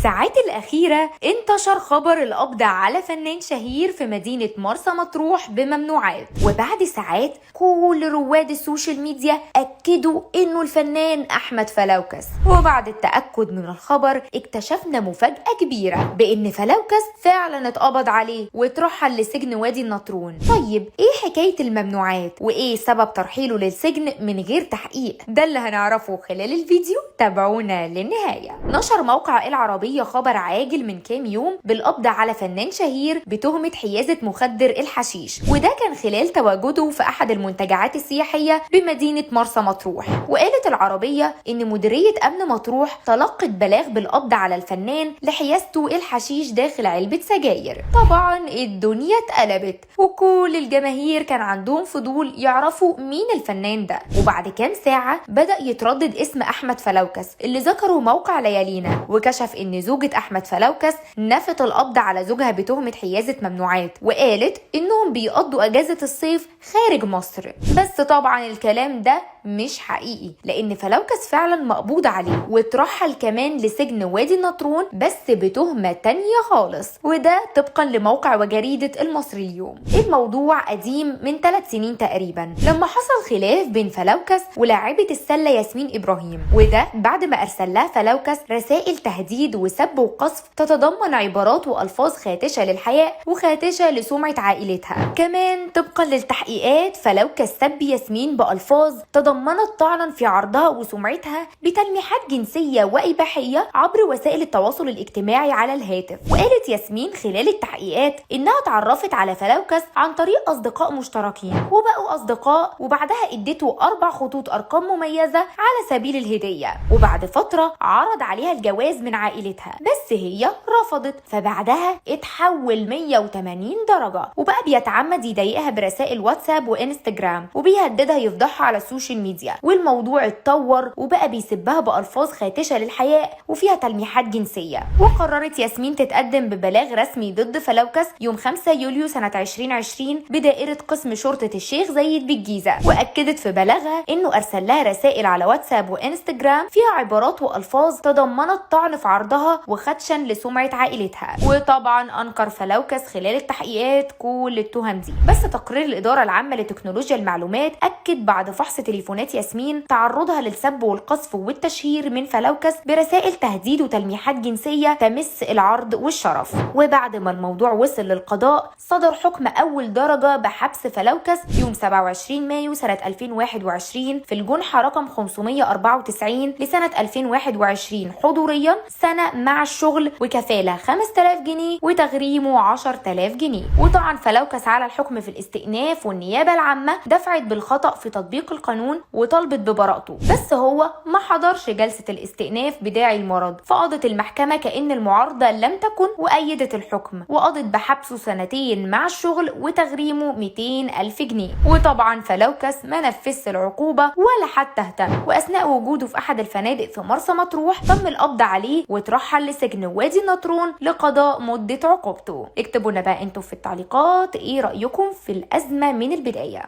الساعات الأخيرة انتشر خبر القبض على فنان شهير في مدينة مرسى مطروح بممنوعات، وبعد ساعات كل رواد السوشيال ميديا أكدوا إنه الفنان أحمد فلوكس. وبعد التأكد من الخبر اكتشفنا مفاجأة كبيرة بإن فلوكس فعلا اتقبض عليه واترحل لسجن وادي النطرون. طيب إيه حكاية الممنوعات وإيه سبب ترحيله للسجن من غير تحقيق؟ ده اللي هنعرفه خلال الفيديو، تابعونا للنهاية. نشر موقع العربية خبر عاجل من كام يوم بالقبض على فنان شهير بتهمة حيازة مخدر الحشيش، وده كان خلال تواجده في أحد المنتجعات السياحية بمدينة مرسى مطروح. وقالت العربية إن مديرية أمن مطروح تلقت بلاغ بالقبض على الفنان لحيازته الحشيش داخل علبة سجاير. طبعا الدنيا اتقلبت وكل الجماهير كان عندهم فضول يعرفوا مين الفنان ده. وبعد كام ساعة بدأ يتردد اسم أحمد فلوكس اللي ذكره موقع ليالينا، وكشف ان زوجة احمد فلوكس نفت القبض على زوجها بتهمة حيازة ممنوعات، وقالت انهم بيقضوا اجازة الصيف خارج مصر. بس طبعا الكلام ده مش حقيقي، لان فلوكس فعلا مقبوض عليه واترحل كمان لسجن وادي النطرون بس بتهمة تانية خالص، وده طبقا لموقع وجريدة المصري اليوم. الموضوع قديم من 3 سنين تقريبا لما حصل خلاف بين فلوكس ولاعبة السلة ياسمين ابراهيم، وده بعد ما ارسل لها فلوكس رسائل تهديد وسب وقذف تتضمن عبارات والفاظ خادشة للحياء وخادشة لسمعة عائلتها. كمان طبقا للتحقيقات فلوكس سب ياسمين بألفاظ تضمنت طعنا في عرضها وسمعتها بتلميحات جنسية وإباحية عبر وسائل التواصل الاجتماعي على الهاتف. وقالت ياسمين خلال التحقيقات إنها اتعرفت على فلوكس عن طريق أصدقاء مشتركين وبقوا أصدقاء، وبعدها ادته 4 خطوط أرقام مميزة على سبيل الهدية، وبعد فترة عرض عليها الجواز من عائلتها بس هي رفضت، فبعدها اتحول 180 درجة وبقى بيتعمد يضايقها برسائل واتساب وانستجرام وبيهددها يفضحها على السوشيال ميديا. والموضوع اتطور وبقى بيسبها بألفاظ خادشة للحياء وفيها تلميحات جنسية. وقررت ياسمين تتقدم ببلاغ رسمي ضد فلوكس يوم 5 يوليو سنة 2020 بدائرة قسم شرطة الشيخ زايد بالجيزة، وأكدت في بلاغها إنه أرسل لها رسائل على واتساب وانستجرام فيها عبارات وألفاظ تضمنت طعن في عرضها وخدشا لسمعة عائلتها. وطبعا أنكر فلوكس خلال التحقيقات كل التهم دي، بس تقرير الإدارة العامة لتكنولوجيا المعلومات أكد بعد فحص تليفونات ياسمين تعرضها للسب والقذف والتشهير من فلوكس برسائل تهديد وتلميحات جنسية تمس العرض والشرف. وبعد ما الموضوع وصل للقضاء صدر حكم أول درجة بحبس فلوكس يوم 27 مايو سنة 2021 في الجنحة رقم 594 لسنة 2021 حضوريا سنة مع الشغل، وكفالة 5000 جنيه وتغريمه 10000 جنيه. وطبعا فلوكس على الحكم في الاستئناف، والنيابة العامة دفعت بالخطأ في تطبيق القانون وطلبت ببراءته، بس هو ما حضرش جلسة الاستئناف بداعي المرض، فقضت المحكمة كأن المعارضة لم تكن وأيدت الحكم وقضت بحبسه 2 مع الشغل وتغريمه 200,000 جنيه. وطبعا فلوكس ما نفذش العقوبة ولا حتى اهتم، وأثناء وجوده في أحد الفنادق في مرسى مطروح تم القبض عليه واترحل لسجن وادي النطرون لقضاء مدة عقوبته. اكتبوا لنا بقى انتوا في التعليقات ايه رأيكم في الأزمة من البداية.